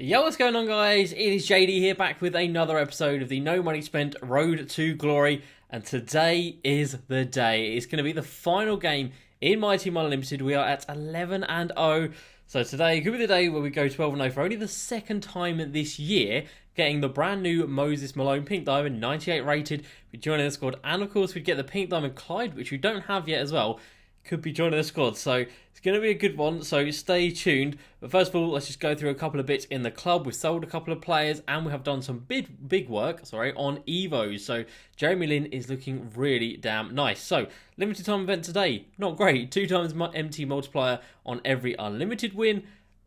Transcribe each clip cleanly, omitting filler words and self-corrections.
Yo, what's going on, guys? It is JD here, back with another episode of the No Money Spent Road to Glory, and today is the day. It's going to be the final game in Myteam Unlimited. We are at 11-0, so today could be the day where we go 12-0 for only the second time this year, getting the brand new Moses Malone Pink Diamond, 98 rated, be joining the squad, and of course we'd get the Pink Diamond Clyde, which we don't have yet as well, could be joining the squad, so it's going to be a good one, so stay tuned. But first of all, let's just go through a couple of bits in the club. We've sold a couple of players, and we have done some big work on Evos. So Jeremy Lin is looking really damn nice. So limited time event today, not great. 2 times MT multiplier on every unlimited win.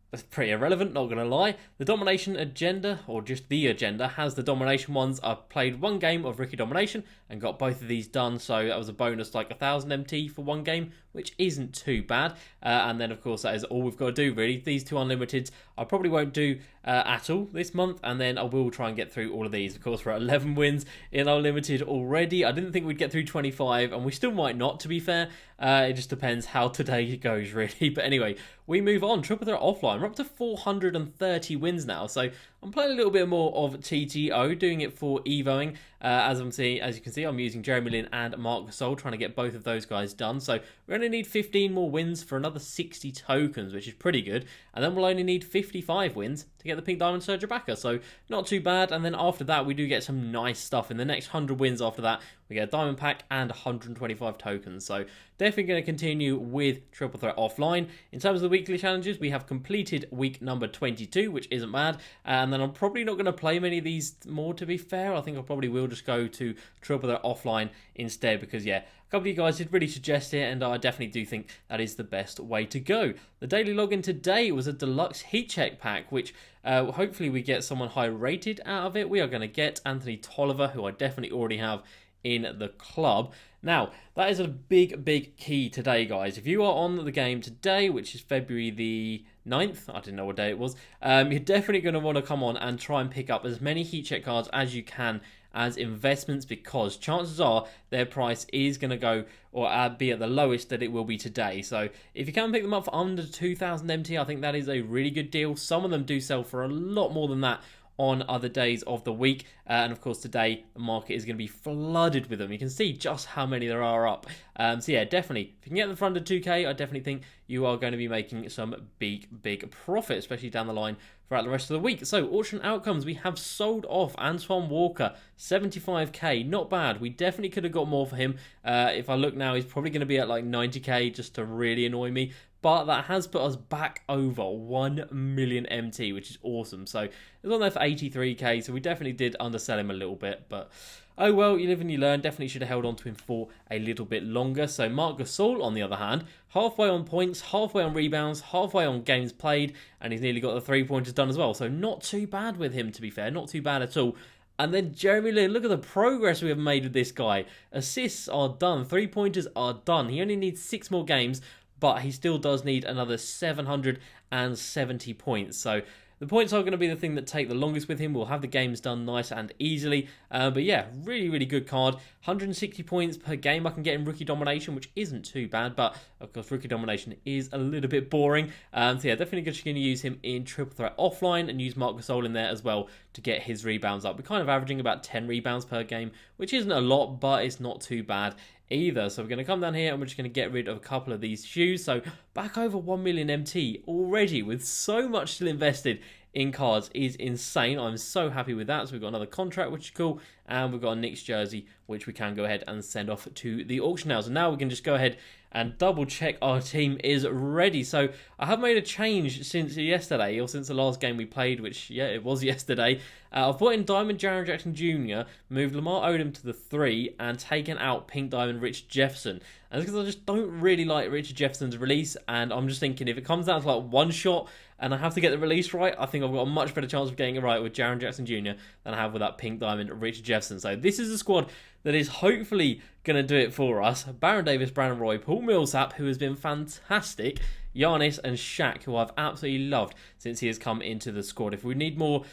That's pretty irrelevant, not going to lie. The domination agenda, or just the agenda, has the domination ones. I've played one game of Rookie Domination and got both of these done, so that was a bonus like 1,000 MT for one game, which isn't too bad. And then, of course, that is all we've got to do, really. These two unlimiteds I probably won't do at all this month, and then I will try and get through all of these. Of course, we're at 11 wins in unlimited already. I didn't think we'd get through 25, and we still might not, to be fair. It just depends how today goes, really. But anyway, we move on. Triple threat offline. We're up to 430 wins now, so I'm playing a little bit more of TTO, doing it for Evoing. As you can see, I'm using Jeremy Lin and Mark Gasol, trying to get both of those guys done. So we only need 15 more wins for another 60 tokens, which is pretty good. And then we'll only need 55 wins to get the Pink Diamond Surge Backer. So not too bad. And then after that, we do get some nice stuff. In the next 100 wins after that, we get a Diamond Pack and 125 tokens. So definitely going to continue with Triple Threat offline. In terms of the weekly challenges, we have completed week number 22, which isn't bad. And then I'm probably not going to play many of these more, to be fair. I think I probably will just go to Triple Threat offline instead, because yeah, a couple of you guys did really suggest it, and I definitely do think that is the best way to go. The daily login today was a deluxe heat check pack, which hopefully we get someone high rated out of it. We are going to get Anthony Tolliver, who I definitely already have in the club. Now, that is a big key today, guys. If you are on the game today, which is February the 9th, I didn't know what day it was, you're definitely going to want to come on and try and pick up as many heat check cards as you can as investments, because chances are their price is going to go or be at the lowest that it will be today. So if you can pick them up for under 2,000 MT, I think that is a really good deal. Some of them do sell for a lot more than that on other days of the week, and of course today the market is going to be flooded with them. You can see just how many there are up. So yeah, definitely if you can get them for under 2k, I definitely think you are going to be making some big profit, especially down the line throughout the rest of the week. So auction outcomes, we have sold off Antoine Walker, 75k, not bad. We definitely could have got more for him. If I look now, he's probably going to be at like 90k just to really annoy me. But that has put us back over 1 million MT, which is awesome. So it's on there for 83k, so we definitely did undersell him a little bit. But oh well, you live and you learn. Definitely should have held on to him for a little bit longer. So Mark Gasol, on the other hand, halfway on points, halfway on rebounds, halfway on games played, and he's nearly got the 3-pointers done as well. So not too bad with him, to be fair. Not too bad at all. And then Jeremy Lin, look at the progress we have made with this guy. Assists are done. 3-pointers are done. He only needs 6 more games, but he still does need another 770 points. So the points are going to be the thing that take the longest with him. We'll have the games done nice and easily. But yeah, really good card. 160 points per game I can get in Rookie Domination, which isn't too bad. But of course, Rookie Domination is a little bit boring. So yeah, definitely going to use him in Triple Threat offline and use Marc Gasol in there as well to get his rebounds up. We're kind of averaging about 10 rebounds per game, which isn't a lot, but it's not too bad either. So we're going to come down here and we're just going to get rid of a couple of these shoes. So back over 1 million MT already, with so much still invested in cards, is insane. I'm so happy with that. So we've got another contract, which is cool, and we've got a Knicks jersey, which we can go ahead and send off to the auction house. And now we can just go ahead and double check our team is ready. So I have made a change since yesterday, or since the last game we played, which, yeah, it was yesterday. I've put in Diamond Jaren Jackson Jr., moved Lamar Odom to the 3, and taken out Pink Diamond Rich Jefferson. And that's because I just don't really like Richard Jefferson's release, and I'm just thinking if it comes down to like one shot and I have to get the release right, I think I've got a much better chance of getting it right with Jaren Jackson Jr. than I have with that Pink Diamond Richard Jefferson. So this is a squad that is hopefully going to do it for us. Baron Davis, Brandon Roy, Paul Millsap, who has been fantastic, Giannis and Shaq, who I've absolutely loved since he has come into the squad. If we need more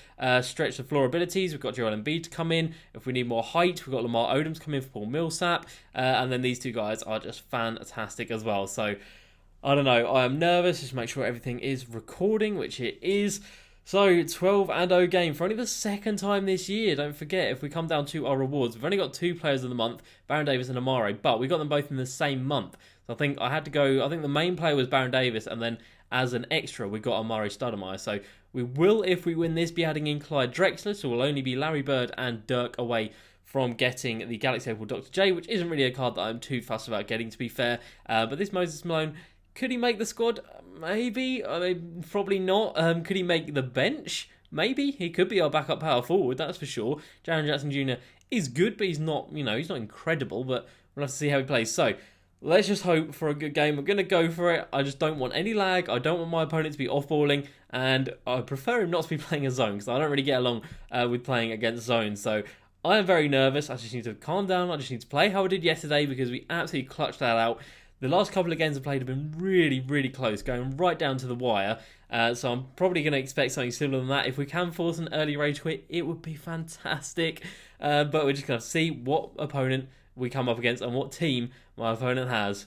stretch the floor abilities, we've got Joel Embiid to come in. If we need more height, we've got Lamar Odom to come in for Paul Millsap. And then these two guys are just fantastic as well. So I don't know, I am nervous just to make sure everything is recording, which it is. So, 12-0 game for only the second time this year. Don't forget, if we come down to our rewards, we've only got 2 players of the month, Baron Davis and Amare, but we got them both in the same month. So I think I had to go, I think the main player was Baron Davis, and then as an extra, we got Amare Stoudemire. So we will, if we win this, be adding in Clyde Drexler, so we'll only be Larry Bird and Dirk away from getting the Galaxy Opal Dr. J, which isn't really a card that I'm too fussed about getting, to be fair. But this Moses Malone, could he make the squad? Maybe. I mean, probably not. Could he make the bench? Maybe. He could be our backup power forward, that's for sure. Jaren Jackson Jr. is good, but he's not, he's not incredible, but we'll have to see how he plays. So, let's just hope for a good game. We're going to go for it. I just don't want any lag. I don't want my opponent to be off-balling, and I prefer him not to be playing a zone, because I don't really get along with playing against zones. So, I am very nervous. I just need to calm down. I just need to play how I did yesterday, because we absolutely clutched that out. The last couple of games I played have been really, really close, going right down to the wire. So I'm probably going to expect something similar than that. If we can force an early rage quit, it would be fantastic. But we're just going to see what opponent we come up against and what team my opponent has.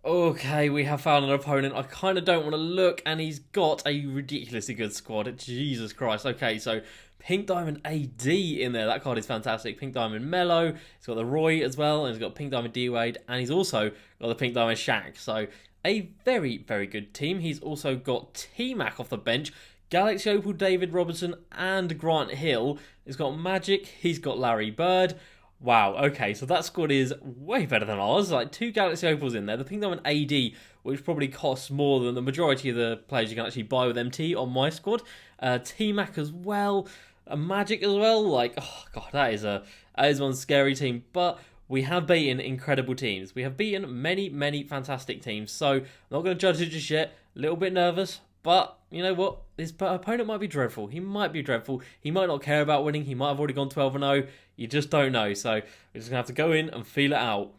Okay, we have found an opponent. I kind of don't want to look, and he's got a ridiculously good squad. Jesus Christ. Okay, so Pink Diamond AD in there. That card is fantastic. Pink Diamond Melo. He's got the Roy as well, and he's got Pink Diamond D-Wade, and he's also got the Pink Diamond Shaq. So a very, very good team. He's also got T-Mac off the bench, Galaxy Opal David Robinson, and Grant Hill. He's got Magic. He's got Larry Bird. Wow, okay, so that squad is way better than ours. Like 2 Galaxy Opals in there. The Pink Diamond AD, which probably costs more than the majority of the players you can actually buy with MT on my squad. T-Mac as well. Magic as well. Like, oh god, that is one scary team. But we have beaten incredible teams. We have beaten many, many fantastic teams. So I'm not going to judge it just yet. A little bit nervous. But, you know what? This opponent might be dreadful. He might be dreadful. He might not care about winning. He might have already gone 12-0. You just don't know. So, we're just going to have to go in and feel it out.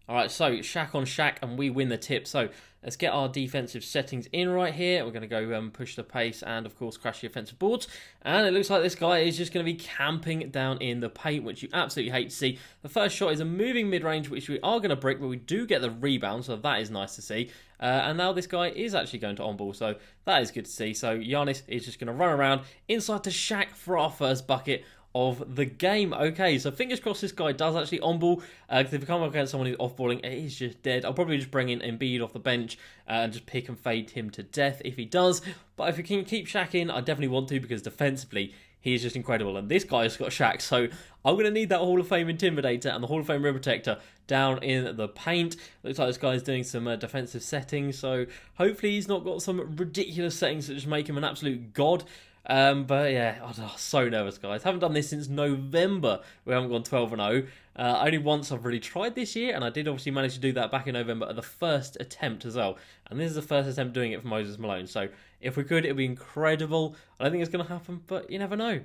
Alright, so Shaq on Shaq, and we win the tip. So, let's get our defensive settings in right here. We're going to go push the pace and, of course, crash the offensive boards. And it looks like this guy is just going to be camping down in the paint, which you absolutely hate to see. The first shot is a moving mid-range, which we are going to brick, but we do get the rebound, so that is nice to see. And now this guy is actually going to on-ball, so that is good to see. So Giannis is just going to run around inside to Shaq for our first bucket of the game. Okay, so fingers crossed this guy does actually on-ball, because if we come up against someone who's off-balling, it is just dead. I'll probably just bring in Embiid off the bench and just pick and fade him to death if he does. But if we can keep Shaq in, I definitely want to, because defensively, he is just incredible. And this guy's got Shaq, so I'm going to need that Hall of Fame Intimidator and the Hall of Fame Rim Protector down in the paint. Looks like this guy's doing some defensive settings, so hopefully he's not got some ridiculous settings that just make him an absolute god. But yeah, I'm so nervous, guys. Haven't done this since November. We haven't gone 12-0. Only once I've really tried this year, and I did obviously manage to do that back in November at the first attempt as well. And this is the first attempt doing it for Moses Malone. So if we could, it would be incredible. I don't think it's going to happen, but you never know.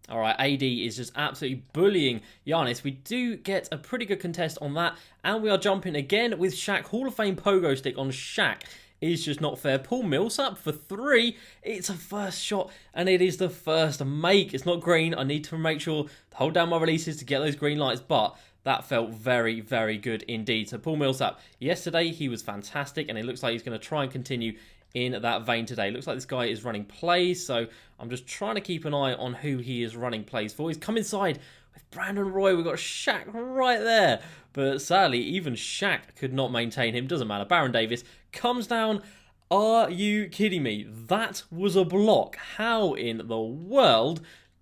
Alright, AD is just absolutely bullying Giannis. We do get a pretty good contest on that, and we are jumping again with Shaq. Hall of Fame pogo stick on Shaq is just not fair. Paul Millsap for 3. It's a first shot, and it is the first make. It's not green. I need to make sure to hold down my releases to get those green lights, but that felt very, very good indeed. So Paul Millsap, yesterday he was fantastic, and it looks like he's going to try and continue in that vein today. Looks like this guy is running plays, so I'm just trying to keep an eye on who he is running plays for. He's come inside with Brandon Roy. We've got Shaq right there, but sadly, even Shaq could not maintain him. Doesn't matter. Baron Davis comes down. Are you kidding me? That was a block. How in the world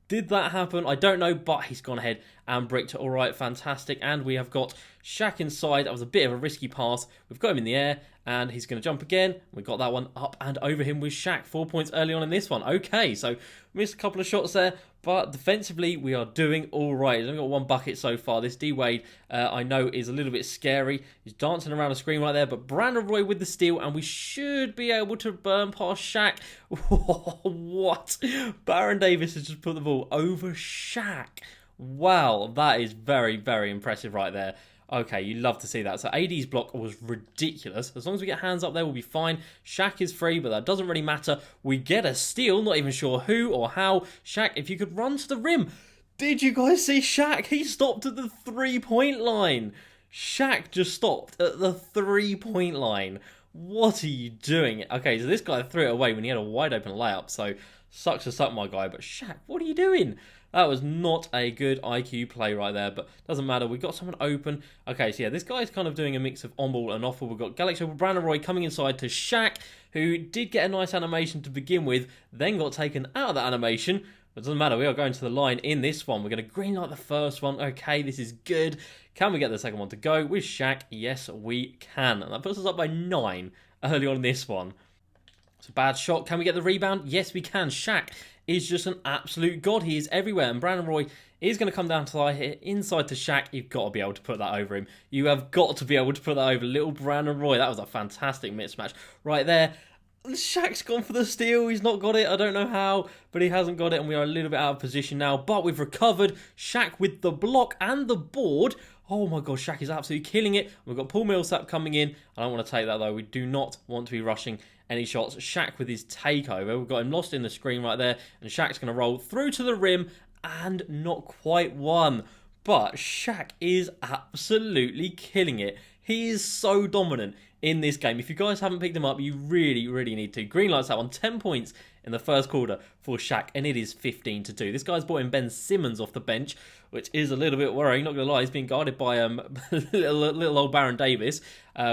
did that happen? I don't know, but he's gone ahead and bricked it. All right, fantastic. And we have got Shaq inside. That was a bit of a risky pass. We've got him in the air, and he's going to jump again. We got that one up and over him with Shaq. 4 points early on in this one. Okay, so missed a couple of shots there, but defensively, we are doing all right. He's only got 1 bucket so far. This D-Wade, I know, is a little bit scary. He's dancing around the screen right there, but Brandon Roy with the steal, and we should be able to burn past Shaq. What? Baron Davis has just put the ball over Shaq. Wow, that is very, very impressive right there. Okay, you love to see that. So AD's block was ridiculous. As long as we get hands up there, we'll be fine. Shaq is free, but that doesn't really matter. We get a steal, not even sure who or how. Shaq, if you could run to the rim. Did you guys see Shaq? He stopped at the 3-point line. Shaq just stopped at the 3-point line. What are you doing? Okay, so this guy threw it away when he had a wide open layup, so Sucks to suck, my guy. But Shaq, what are you doing? That was not a good IQ play right there, but doesn't matter. We've got someone open. Okay, so yeah, this guy's kind of doing a mix of on-ball and off-ball. We've got Galaxy Opal Brandon Roy coming inside to Shaq, who did get a nice animation to begin with, then got taken out of that animation. But it doesn't matter. We are going to the line in this one. We're going to green light the first one. Okay, this is good. Can we get the second one to go with Shaq? Yes, we can. And that puts us up by 9 early on in this one. It's a bad shot. Can we get the rebound? Yes, we can. Shaq is just an absolute god. He is everywhere. And Brandon Roy is going to come down to lie here inside to Shaq. You've got to be able to put that over him. You have got to be able to put that over little Brandon Roy. That was a fantastic mismatch right there. Shaq's gone for the steal. He's not got it. I don't know how, but he hasn't got it, and we are a little bit out of position now. But we've recovered. Shaq with the block and the board. Oh my god, Shaq is absolutely killing it. We've got Paul Millsap coming in. I don't want to take that, though. We do not want to be rushing any shots. Shaq with his takeover. We've got him lost in the screen right there, and Shaq's going to roll through to the rim, and not quite one. But Shaq is absolutely killing it. He is so dominant in this game. If you guys haven't picked him up, you really, really need to. Green lights that one. 10 points in the first quarter for Shaq, and it is 15-2. This guy's brought in Ben Simmons off the bench, which is a little bit worrying. Not going to lie, he's being guarded by little old Baron Davis,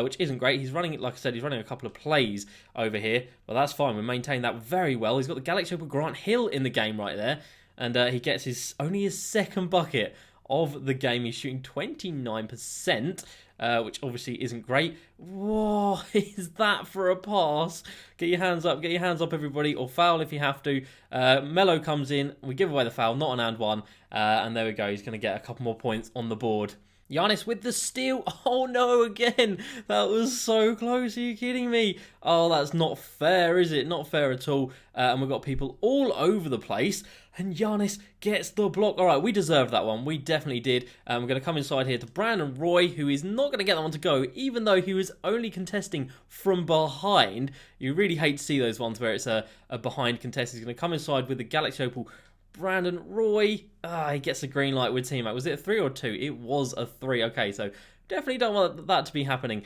which isn't great. He's running, like I said, he's running a couple of plays over here, but that's fine. We maintain that very well. He's got the Galaxy Opal Grant Hill in the game right there, and he gets only his second bucket of the game. He's shooting 29%, which obviously isn't great. Whoa, is that for a pass? Get your hands up, everybody, or foul if you have to. Melo comes in, we give away the foul, not an and one, and there we go. He's going to get a couple more points on the board. Giannis with the steal. Oh no, again. That was so close. Are you kidding me? Oh, that's not fair, is it? Not fair at all. And we've got people all over the place. And Giannis gets the block. All right, we deserved that one. We definitely did. We're going to come inside here to Brandon Roy, who is not going to get that one to go, even though he was only contesting from behind. You really hate to see those ones where it's a behind contest. He's going to come inside with the Galaxy Opal Brandon Roy. He gets a green light with teammate. Was it a 3 or 2? It was a 3. Okay, so definitely don't want that to be happening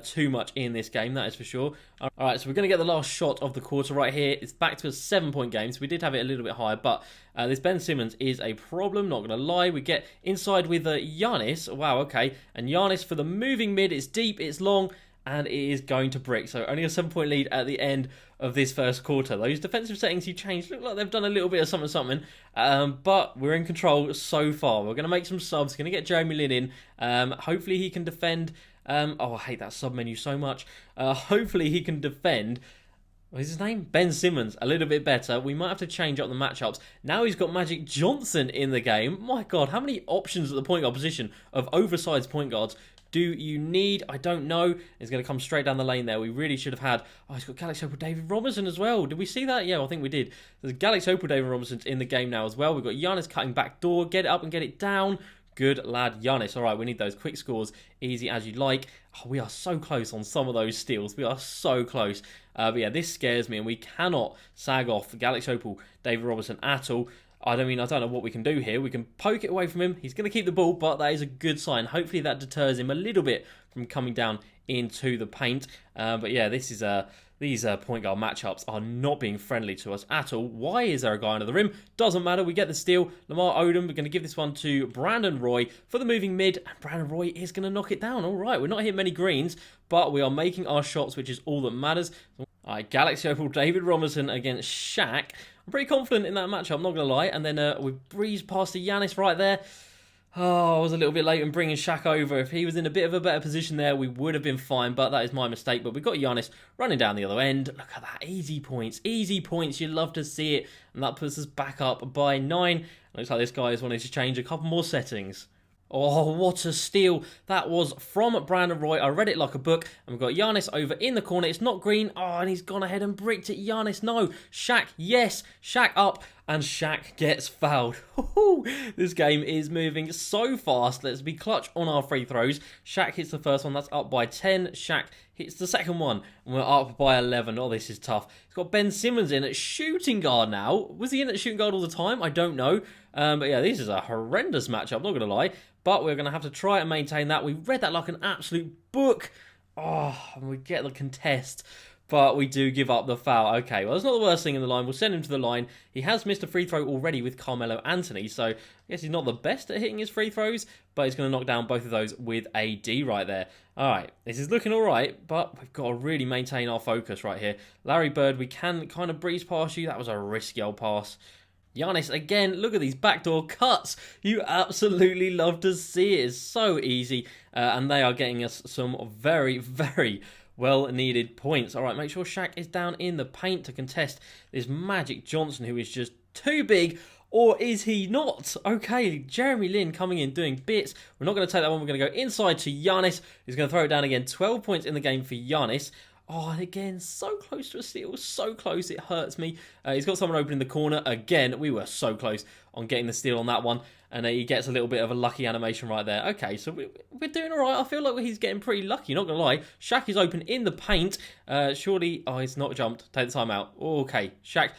too much in this game, that is for sure. All right, so we're going to get the last shot of the quarter right here. It's back to a 7-point game, so we did have it a little bit higher, but this Ben Simmons is a problem, not going to lie. We get inside with Giannis. Wow, okay. And Giannis for the moving mid. It's deep, it's long, and it is going to brick. So only a 7-point lead at the end of this first quarter. Those defensive settings you changed look like they've done a little bit of something. But we're in control so far. We're going to make some subs. Going to get Jeremy Lin in. Hopefully he can defend. I hate that sub menu so much. Hopefully he can defend. What is his name? Ben Simmons. A little bit better. We might have to change up the matchups. Now he's got Magic Johnson in the game. My God, how many options at the point guard position of oversized point guards do you need? I don't know. He's going to come straight down the lane there. We really should have had... Oh, he's got Galaxy Opal David Robinson as well. Did we see that? Yeah, I think we did. There's Galaxy Opal David Robinson's in the game now as well. We've got Giannis cutting back door. Get it up and get it down. Good lad, Giannis. All right, we need those quick scores. Easy as you like. Oh, we are so close on some of those steals. We are so close. But yeah, this scares me, and we cannot sag off Galaxy Opal David Robinson at all. I don't know what we can do here. We can poke it away from him. He's going to keep the ball, but that is a good sign. Hopefully that deters him a little bit from coming down into the paint. But yeah, these point guard matchups are not being friendly to us at all. Why is there a guy under the rim? Doesn't matter. We get the steal. Lamar Odom, we're going to give this one to Brandon Roy for the moving mid. And Brandon Roy is going to knock it down. All right, we're not hitting many greens, but we are making our shots, which is all that matters. All right, Galaxy Opal David Robinson against Shaq. I'm pretty confident in that matchup, I'm not going to lie. And then we breezed past the Giannis right there. Oh, I was a little bit late in bringing Shaq over. If he was in a bit of a better position there, we would have been fine, but that is my mistake. But we've got Giannis running down the other end. Look at that, easy points. Easy points, you love to see it. And that puts us back up by 9. Looks like this guy is wanting to change a couple more settings. Oh, what a steal. That was from Brandon Roy. I read it like a book. And we've got Giannis over in the corner. It's not green. Oh, and he's gone ahead and bricked it. Giannis, no. Shaq, yes. Shaq up. And Shaq gets fouled. This game is moving so fast. Let's be clutch on our free throws. Shaq hits the first one. That's up by 10. Shaq hits the second one. And we're up by 11. Oh, this is tough. He's got Ben Simmons in at shooting guard now. Was he in at shooting guard all the time? I don't know. But yeah, this is a horrendous matchup. I'm not going to lie. But we're going to have to try and maintain that. We read that like an absolute book. Oh, and we get the contest. but we do give up the foul. Okay, well, that's not the worst thing in the line. We'll send him to the line. He has missed a free throw already with Carmelo Anthony, so I guess he's not the best at hitting his free throws, but he's going to knock down both of those with a D right there. All right, this is looking all right, but we've got to really maintain our focus right here. Larry Bird, we can kind of breeze past you. That was a risky old pass. Giannis, again, look at these backdoor cuts. You absolutely love to see it. It's so easy, and they are getting us some very, very well-needed points. All right, make sure Shaq is down in the paint to contest this Magic Johnson, who is just too big. Or is he not? Okay, Jeremy Lin coming in, doing bits. We're not going to take that one. We're going to go inside to Giannis, who's going to throw it down again. 12 points in the game for Giannis. Oh, and again, so close to a steal. So close, it hurts me. He's got someone open in the corner. Again, we were so close on getting the steal on that one. And he gets a little bit of a lucky animation right there. Okay, so we're doing all right. I feel like he's getting pretty lucky, not going to lie. Shaq is open in the paint. Surely, oh, he's not jumped. Take the time out. Okay, Shaq,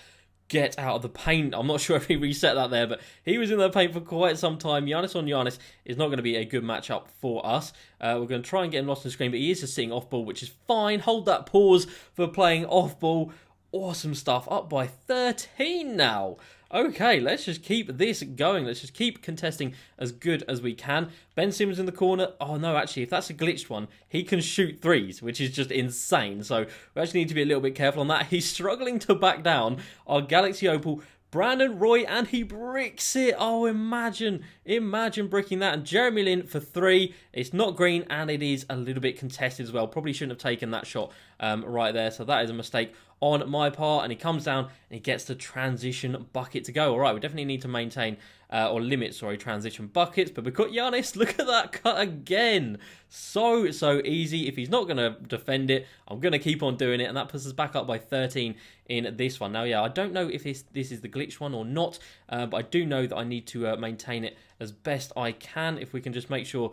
get out of the paint. I'm not sure if he reset that there, but he was in the paint for quite some time. Giannis on Giannis is not going to be a good matchup for us. We're going to try and get him lost in the screen, but he is just sitting off ball, which is fine. Hold that pause for playing off ball. Awesome stuff. Up by 13 now. Okay, let's just keep this going. Let's just keep contesting as good as we can. Ben Simmons in the corner. Oh, no, actually, if that's a glitched one, he can shoot threes, which is just insane. So we actually need to be a little bit careful on that. He's struggling to back down our Galaxy Opal Brandon Roy, and he bricks it. Oh, imagine bricking that. And Jeremy Lin for 3. It's not green, and it is a little bit contested as well. Probably shouldn't have taken that shot right there. So that is a mistake on my part. And he comes down, and he gets the transition bucket to go. All right, we definitely need to maintain or limit, transition buckets. But we've got Giannis. Look at that cut again. So easy. If he's not going to defend it, I'm going to keep on doing it. And that puts us back up by 13 in this one. Now, yeah, I don't know if this is the glitch one or not, but I do know that I need to maintain it as best I can. If we can just make sure...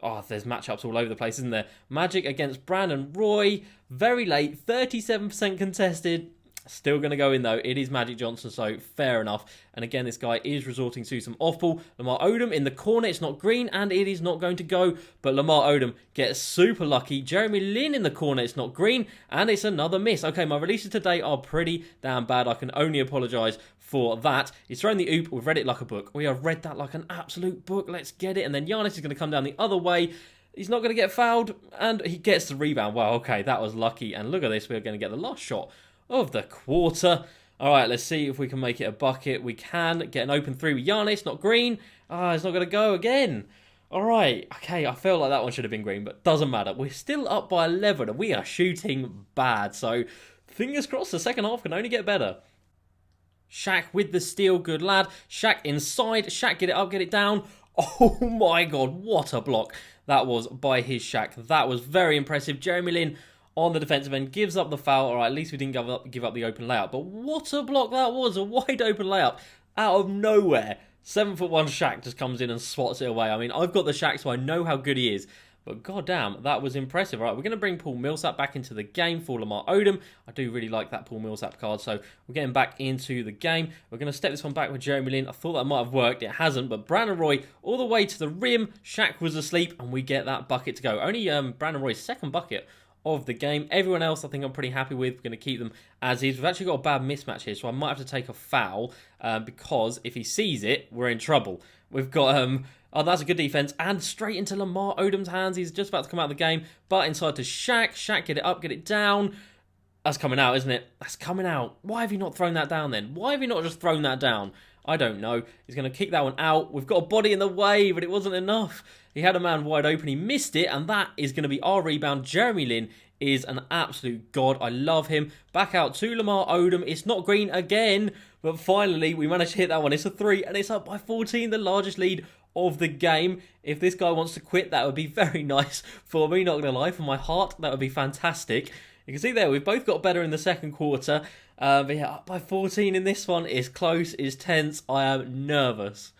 Oh, there's matchups all over the place, isn't there? Magic against Brandon Roy. Very late. 37% contested. Still going to go in, though. It is Magic Johnson, so fair enough. And again, this guy is resorting to some off-ball. Lamar Odom in the corner. It's not green, and it is not going to go. But Lamar Odom gets super lucky. Jeremy Lin in the corner. It's not green, and it's another miss. Okay, my releases today are pretty damn bad. I can only apologise for that. He's thrown the oop. We've read it like a book. We have read that like an absolute book. Let's get it. And then Giannis is going to come down the other way. He's not going to get fouled, and he gets the rebound. Wow, okay, that was lucky. And look at this. We're going to get the last shot of the quarter. All right, let's see if we can make it a bucket. We can get an open 3 with Giannis. Not green. It's not going to go again. All right. Okay, I feel like that one should have been green, but doesn't matter. We're still up by 11, and we are shooting bad. So fingers crossed the second half can only get better. Shaq with the steal. Good lad. Shaq inside. Shaq, get it up, get it down. Oh my God, what a block that was by his Shaq. That was very impressive. Jeremy Lin on the defensive end gives up the foul. All right, at least we didn't give up the open layup. But what a block that was. A wide open layup out of nowhere. 7'1" Shaq just comes in and swats it away. I mean, I've got the Shaq, so I know how good he is. But goddamn, that was impressive. All right, we're going to bring Paul Millsap back into the game for Lamar Odom. I do really like that Paul Millsap card, so we're getting back into the game. We're going to step this one back with Jeremy Lin. I thought that might have worked. It hasn't, but Brandon Roy all the way to the rim. Shaq was asleep, and we get that bucket to go. Only Brandon Roy's second bucket of the game. Everyone else I think I'm pretty happy with. We're going to keep them as is. We've actually got a bad mismatch here, so I might have to take a foul because if he sees it, we're in trouble. We've got... Oh, that's a good defense. And straight into Lamar Odom's hands. He's just about to come out of the game. But inside to Shaq. Shaq, get it up, get it down. That's coming out, isn't it? That's coming out. Why have you not thrown that down then? Why have you not just thrown that down? I don't know. He's going to kick that one out. We've got a body in the way, but it wasn't enough. He had a man wide open. He missed it, and that is going to be our rebound. Jeremy Lin is an absolute god. I love him. Back out to Lamar Odom. It's not green again, but finally we managed to hit that one. It's a 3, and it's up by 14, the largest lead of the game. If this guy wants to quit, that would be very nice for me, not going to lie. For my heart, that would be fantastic. You can see there, we've both got better in the second quarter. But yeah, up by 14 in this one is close, is tense. I am nervous.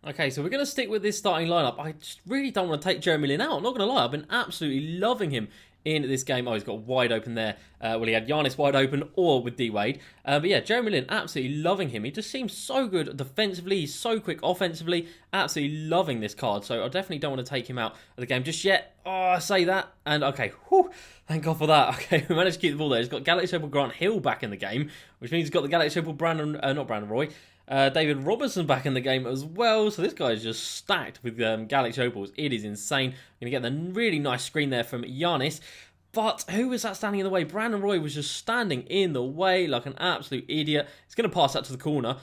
Okay, so we're going to stick with this starting lineup. I just really don't want to take Jeremy Lin out. I'm not going to lie, I've been absolutely loving him in this game. Oh, he's got wide open there. Well, he had Giannis wide open or with D-Wade. But yeah, Jeremy Lin, absolutely loving him. He just seems so good defensively. He's so quick offensively. Absolutely loving this card. So I definitely don't want to take him out of the game just yet. Oh, I say that. And okay, whew, thank God for that. Okay, we managed to keep the ball there. He's got Galaxy Opal Grant Hill back in the game, which means he's got the Galaxy Opal not Brandon Roy. David Robertson back in the game as well. So this guy is just stacked with Galaxy Opals. It is insane. We're going to get the really nice screen there from Giannis. But who was that standing in the way? Brandon Roy was just standing in the way like an absolute idiot. He's going to pass that to the corner.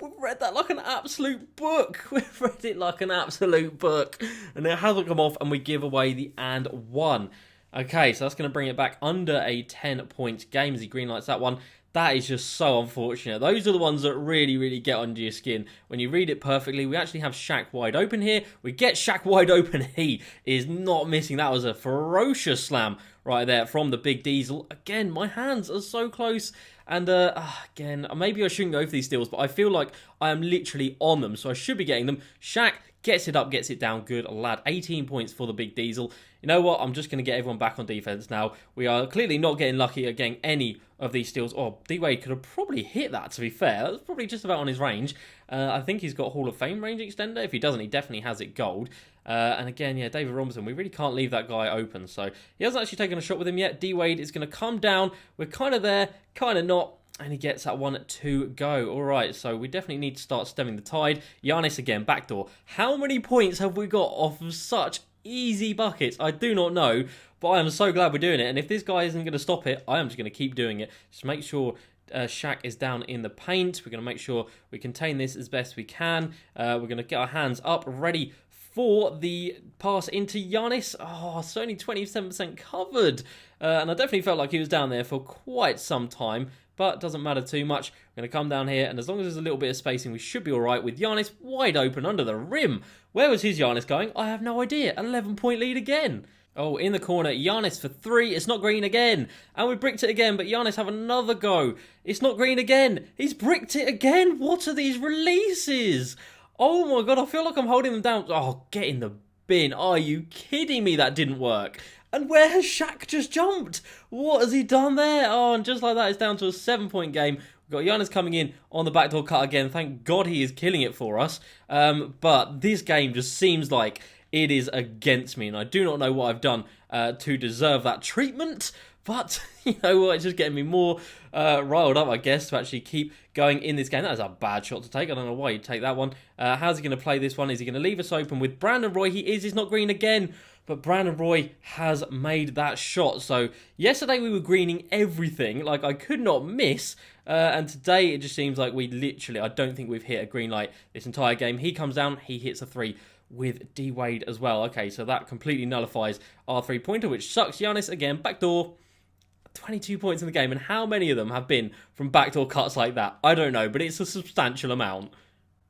We've read that like an absolute book. We've read it like an absolute book. And it hasn't come off, and we give away the and one. Okay, so that's going to bring it back under a 10-point game as he greenlights that one. That is just so unfortunate. Those are the ones that really, really get under your skin. When you read it perfectly, we actually have Shaq wide open here. We get Shaq wide open. He is not missing. That was a ferocious slam right there from the Big Diesel. Again, my hands are so close. And again, maybe I shouldn't go for these steals, but I feel like I am literally on them. So I should be getting them. Shaq gets it up, gets it down. Good lad. 18 points for the Big Diesel. You know what? I'm just going to get everyone back on defense now. We are clearly not getting lucky at getting any of these steals. Oh, D-Wade could have probably hit that, to be fair. That's probably just about on his range. I think he's got Hall of Fame range extender. If he doesn't, he definitely has it gold. And again, yeah, David Robinson, we really can't leave that guy open. So he hasn't actually taken a shot with him yet. D-Wade is going to come down. We're kind of there, kind of not. And he gets that one to go. All right, so we definitely need to start stemming the tide. Giannis again, backdoor. How many points have we got off of such easy buckets? I do not know, but I am so glad we're doing it. And if this guy isn't going to stop it, I am just going to keep doing it. Just make sure Shaq is down in the paint. We're going to make sure we contain this as best we can. We're going to get our hands up, ready for the pass into Giannis. Oh, it's only 27% covered. And I definitely felt like he was down there for quite some time. But doesn't matter too much. We're going to come down here, and as long as there's a little bit of spacing, we should be all right with Giannis wide open under the rim. Where was his Giannis going? I have no idea. 11-point lead again. Oh, in the corner, Giannis for three. It's not green again. And we bricked it again, but Giannis have another go. It's not green again. He's bricked it again. What are these releases? Oh my God, I feel like I'm holding them down. Oh, get in the bin. Are you kidding me? That didn't work. And where has Shaq just jumped? What has he done there? Oh, and just like that, it's down to a 7-point game. We've got Giannis coming in on the backdoor cut again. Thank God he is killing it for us. But this game just seems like it is against me. And I do not know what I've done to deserve that treatment. But, you know what, it's just getting me more riled up, I guess, to actually keep going in this game. That is a bad shot to take. I don't know why you'd take that one. How's he going to play this one? Is he going to leave us open with Brandon Roy? He is. He's not green again. But Brandon Roy has made that shot. So yesterday we were greening everything. Like, I could not miss. And today it just seems like we literally, I don't think we've hit a green light this entire game. He comes down, he hits a three with D-Wade as well. Okay, so that completely nullifies our three-pointer, which sucks. Giannis, again, backdoor. 22 points in the game. And how many of them have been from backdoor cuts like that? I don't know, but it's a substantial amount.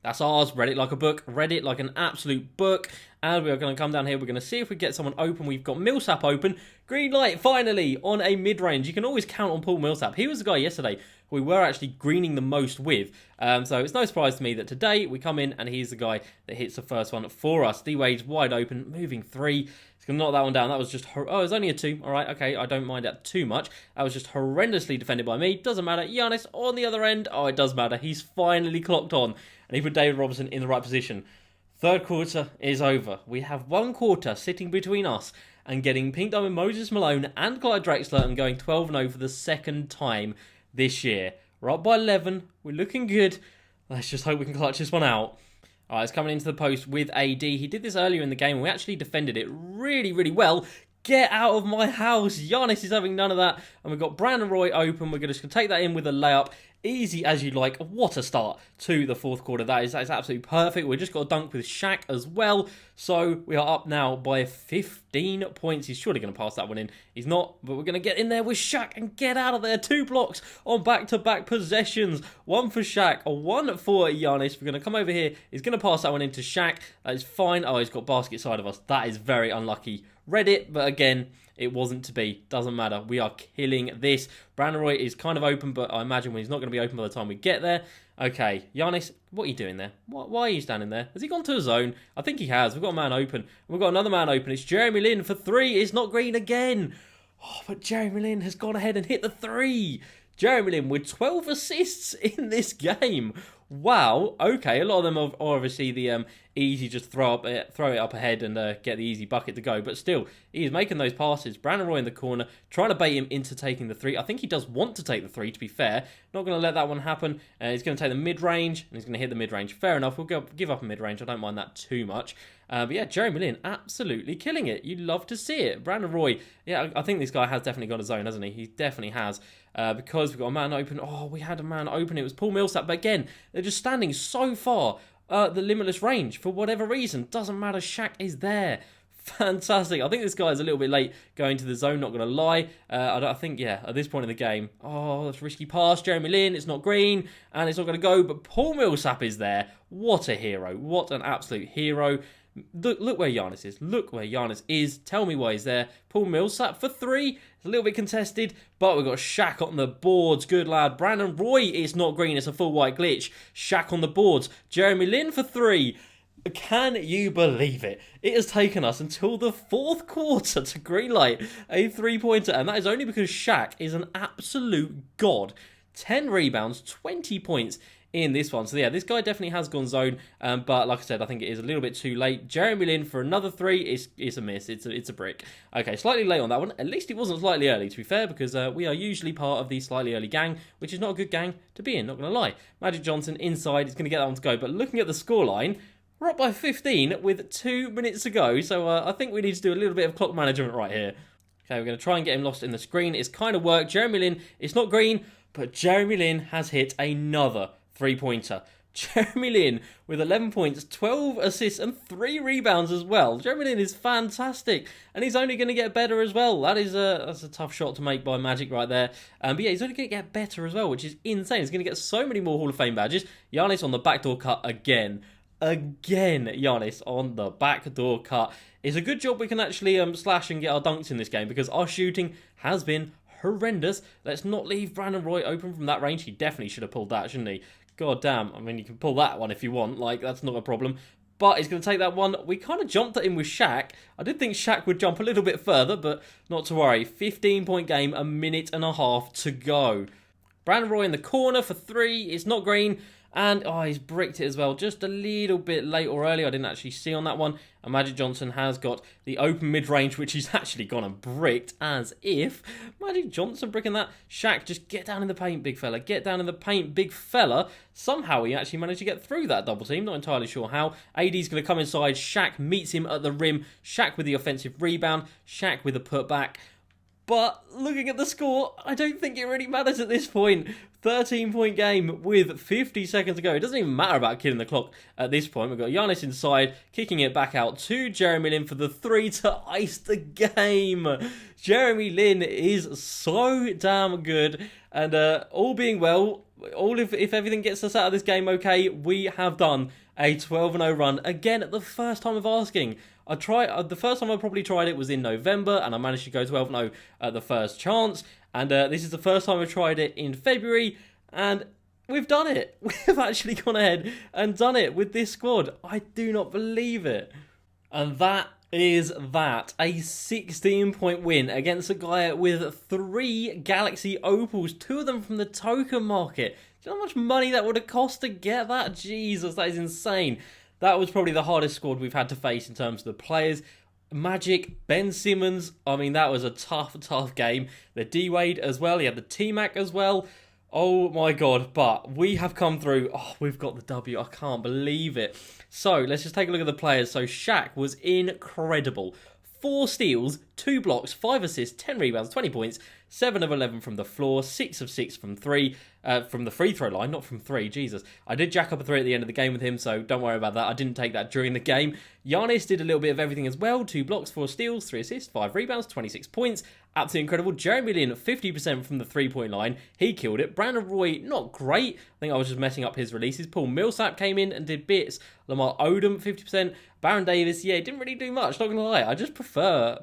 That's ours. Read it like a book. Read it like an absolute book. And we are going to come down here. We're going to see if we get someone open. We've got Millsap open. Green light, finally, on a mid-range. You can always count on Paul Millsap. He was the guy yesterday who we were actually greening the most with. So it's no surprise to me that today we come in and he's the guy that hits the first one for us. D-Wade's wide open, moving three. He's going to knock that one down. That was just... Oh, it was only a two. All right, okay, I don't mind that too much. That was just horrendously defended by me. Doesn't matter. Giannis on the other end. Oh, it does matter. He's finally clocked on. And he put David Robinson in the right position. Third quarter is over. We have 1 quarter sitting between us and getting pinked up with Moses Malone and Clyde Drexler and going 12-0 for the second time this year. We're up by 11. We're looking good. Let's just hope we can clutch this one out. All right, it's coming into the post with AD. He did this earlier in the game and we actually defended it really, really well. Get out of my house. Giannis is having none of that. And we've got Brandon Roy open. We're just going to take that in with a layup. Easy as you like. What a start to the fourth quarter. That is absolutely perfect. We've just got a dunk with Shaq as well. So we are up now by 15 points. He's surely going to pass that one in. He's not, but we're going to get in there with Shaq and get out of there. 2 blocks on back-to-back possessions. 1 for Shaq, 1 for Giannis. We're going to come over here. He's going to pass that one into Shaq. That is fine. Oh, he's got basket side of us. That is very unlucky. Read it, but again, it wasn't to be. Doesn't matter. We are killing this. Brandon Roy is kind of open, but I imagine he's not going to be open by the time we get there. Okay, Giannis, what are you doing there? Why are you standing there? Has he gone to a zone? I think he has. We've got a man open. We've got another man open. It's Jeremy Lin for 3. It's not green again. Oh, but Jeremy Lin has gone ahead and hit the 3. Jeremy Lin with 12 assists in this game. Wow. Okay, a lot of them are obviously the easy, just throw it up ahead and get the easy bucket to go. But still, he's making those passes. Brandon Roy in the corner, trying to bait him into taking the 3. I think he does want to take the 3, to be fair. Not going to let that one happen. He's going to take the mid-range, and he's going to hit the mid-range. Fair enough. We'll give up a mid-range. I don't mind that too much. But yeah, Jeremy Lin absolutely killing it. You love to see it. Brandon Roy, yeah, I think this guy has definitely got a zone, hasn't he? He definitely has. Because we've got a man open. Oh, we had a man open. It was Paul Millsap. But again, they're just standing so far the limitless range for whatever reason. Doesn't matter. Shaq is there. Fantastic. I think this guy's a little bit late going to the zone, not going to lie. I think, yeah, at this point in the game, oh, that's a risky pass. Jeremy Lin, it's not green, and it's not going to go, but Paul Millsap is there. What a hero. What an absolute hero. Look where Giannis is. Look where Giannis is. Tell me why he's there. Paul Millsap for 3. It's a little bit contested, but we've got Shaq on the boards. Good lad. Brandon Roy, it's not green. It's a full white glitch. Shaq on the boards. Jeremy Lin for 3. Can you believe it? It has taken us until the 4th quarter to greenlight a 3-pointer, and that is only because Shaq is an absolute god. 10 rebounds, 20 points in this one. So yeah, this guy definitely has gone zone, but like I said, I think it is a little bit too late. Jeremy Lin for another 3 is a miss. It's a brick. Okay, slightly late on that one. At least it wasn't slightly early, to be fair, because we are usually part of the slightly early gang, which is not a good gang to be in, not going to lie. Magic Johnson inside is going to get that one to go, but looking at the scoreline, we're up by 15 with 2 minutes to go, so I think we need to do a little bit of clock management right here. Okay, we're going to try and get him lost in the screen. It's kind of worked. Jeremy Lin, it's not green, but Jeremy Lin has hit another 3-pointer. Jeremy Lin with 11 points, 12 assists, and 3 rebounds as well. Jeremy Lin is fantastic, and he's only going to get better as well. That's a tough shot to make by Magic right there. But yeah, he's only going to get better as well, which is insane. He's going to get so many more Hall of Fame badges. Giannis on the backdoor cut again. Giannis on the backdoor cut. It's a good job we can actually slash and get our dunks in this game, because our shooting has been horrendous. Let's not leave Brandon Roy open from that range. He definitely should have pulled that, shouldn't he? God damn. I mean, you can pull that one if you want. Like, that's not a problem. But he's going to take that one. We kind of jumped at him with Shaq. I did think Shaq would jump a little bit further, but not to worry. 15-point game, a minute and a half to go. Brandon Roy in the corner for 3. It's not green. And, oh, he's bricked it as well. Just a little bit late or early. I didn't actually see on that one. And Magic Johnson has got the open mid-range, which he's actually gone and bricked, as if. Magic Johnson bricking that. Shaq, just get down in the paint, big fella. Get down in the paint, big fella. Somehow he actually managed to get through that double team. Not entirely sure how. AD's going to come inside. Shaq meets him at the rim. Shaq with the offensive rebound. Shaq with a putback. But looking at the score, I don't think it really matters at this point. 13-point game with 50 seconds to go. It doesn't even matter about killing the clock at this point. We've got Giannis inside, kicking it back out to Jeremy Lin for the 3 to ice the game. Jeremy Lin is so damn good. And all being well, if everything gets us out of this game okay, we have done a 12-0 run. Again, at the first time of asking. The first time I probably tried it was in November, and I managed to go 12-0 at the first chance. And this is the first time I've tried it in February, and we've done it. We've actually gone ahead and done it with this squad. I do not believe it. And that is that. A 16-point win against a guy with 3 Galaxy Opals, 2 of them from the token market. Do you know how much money that would have cost to get that? Jesus, that is insane. That was probably the hardest squad we've had to face in terms of the players. Magic, Ben Simmons, I mean, that was a tough game. The D-Wade as well, he had the T-Mac as well. Oh my god, but we have come through. Oh, we've got the W, I can't believe it. So, let's just take a look at the players. So, Shaq was incredible. 4 steals, 2 blocks, 5 assists, 10 rebounds, 20 points, 7 of 11 from the floor, 6 of 6 from 3, from the free throw line, not from 3, Jesus. I did jack up a 3 at the end of the game with him, so don't worry about that. I didn't take that during the game. Giannis did a little bit of everything as well. 2 blocks, 4 steals, 3 assists, 5 rebounds, 26 points. Absolutely incredible. Jeremy Lin, 50% from the 3-point line. He killed it. Brandon Roy, not great. I think I was just messing up his releases. Paul Millsap came in and did bits. Lamar Odom, 50%. Baron Davis, yeah, didn't really do much, not going to lie. I just prefer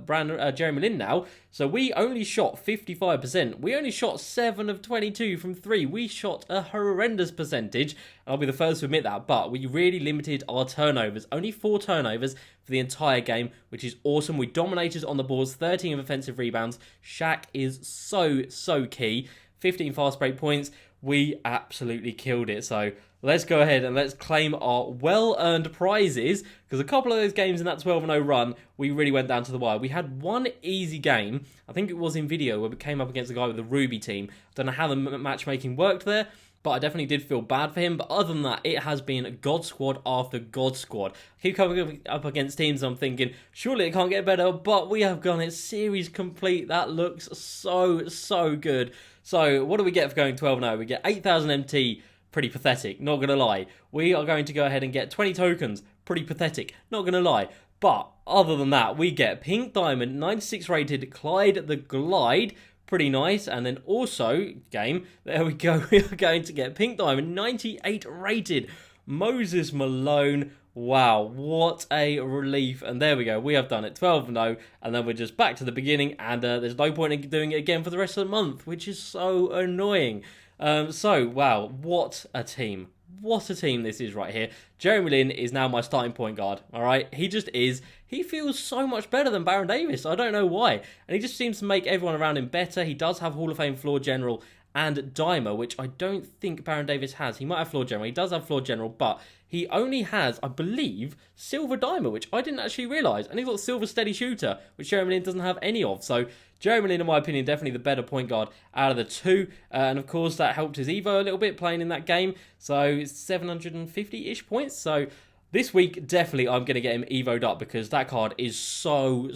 Jeremy Lin now. So we only shot 55%. We only shot 7 of 22 from 3. we shot a horrendous percentage. I'll be the first to admit that, but we really limited our turnovers. Only 4 turnovers for the entire game, which is awesome. We dominated on the boards, 13 of offensive rebounds. Shaq is so key. 15 fast break points. We absolutely killed it. So let's go ahead and let's claim our well-earned prizes, because a couple of those games in that 12-0 run, we really went down to the wire. We had one easy game, I think it was in video, where we came up against a guy with the Ruby team. I don't know how the matchmaking worked there, but I definitely did feel bad for him. But other than that, it has been God Squad after God Squad. I keep coming up against teams, I'm thinking, surely it can't get better, but we have gone it series complete. That looks so good. So what do we get for going 12-0? We get 8,000 MT, pretty pathetic, not going to lie. We are going to go ahead and get 20 tokens, pretty pathetic, not going to lie. But other than that, we get Pink Diamond, 96 rated, Clyde the Glide, pretty nice. And then also, game, there we go, we are going to get Pink Diamond, 98 rated, Moses Malone. Wow, what a relief. And there we go, we have done it, 12-0, and then we're just back to the beginning, and there's no point in doing it again for the rest of the month, which is so annoying. So, wow, what a team. What a team this is right here. Jeremy Lin is now my starting point guard, alright? He just is. He feels so much better than Baron Davis. I don't know why. And he just seems to make everyone around him better. He does have Hall of Fame floor general and Dimer, which I don't think Baron Davis has. He might have floor general. He does have floor general, but he only has, I believe, silver Dimer, which I didn't actually realise. And he's got silver steady shooter, which Jeremy Lin doesn't have any of. So Jeremy Lin, in my opinion, definitely the better point guard out of the two. And of course, that helped his Evo a little bit playing in that game. So it's 750-ish points. So this week, definitely, I'm going to get him Evo'd up, because that card is so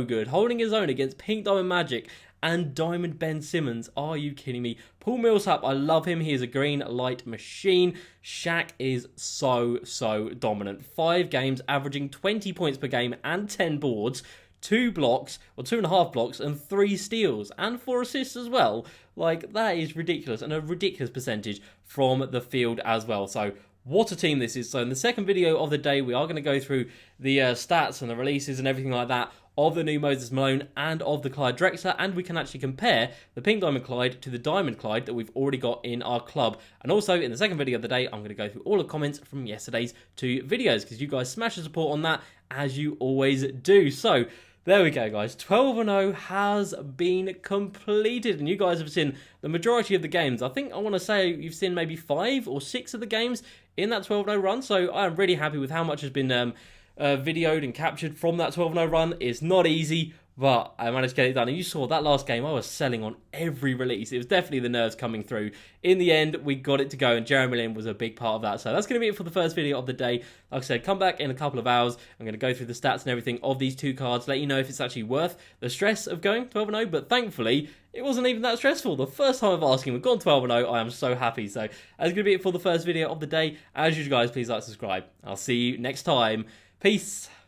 good. Holding his own against Pink Diamond Magic and Diamond Ben Simmons. Are you kidding me? Paul Millsap, I love him. He is a green light machine. Shaq is so dominant. 5 games, averaging 20 points per game and 10 boards. 2 blocks, or 2.5 blocks, and 3 steals, and 4 assists as well. Like, that is ridiculous, and a ridiculous percentage from the field as well. So what a team this is. So in the second video of the day, we are going to go through the stats and the releases and everything like that of the new Moses Malone and of the Clyde Drexler, and we can actually compare the Pink Diamond Clyde to the Diamond Clyde that we've already got in our club. And also, in the second video of the day, I'm going to go through all the comments from yesterday's 2 videos, because you guys smash the support on that, as you always do. So there we go, guys. 12-0 has been completed, and you guys have seen the majority of the games. I think I want to say you've seen maybe 5 or 6 of the games in that 12-0 run, so I'm really happy with how much has been videoed and captured from that 12-0 run. It's not easy, but I managed to get it done. And you saw that last game, I was selling on every release. It was definitely the nerves coming through. In the end, we got it to go, and Jeremy Lin was a big part of that. So that's going to be it for the first video of the day. Like I said, come back in a couple of hours. I'm going to go through the stats and everything of these 2 cards, let you know if it's actually worth the stress of going 12-0. But thankfully, it wasn't even that stressful. The first time of asking, we've gone 12-0. I am so happy. So that's going to be it for the first video of the day. As usual, guys, please like, subscribe. I'll see you next time. Peace.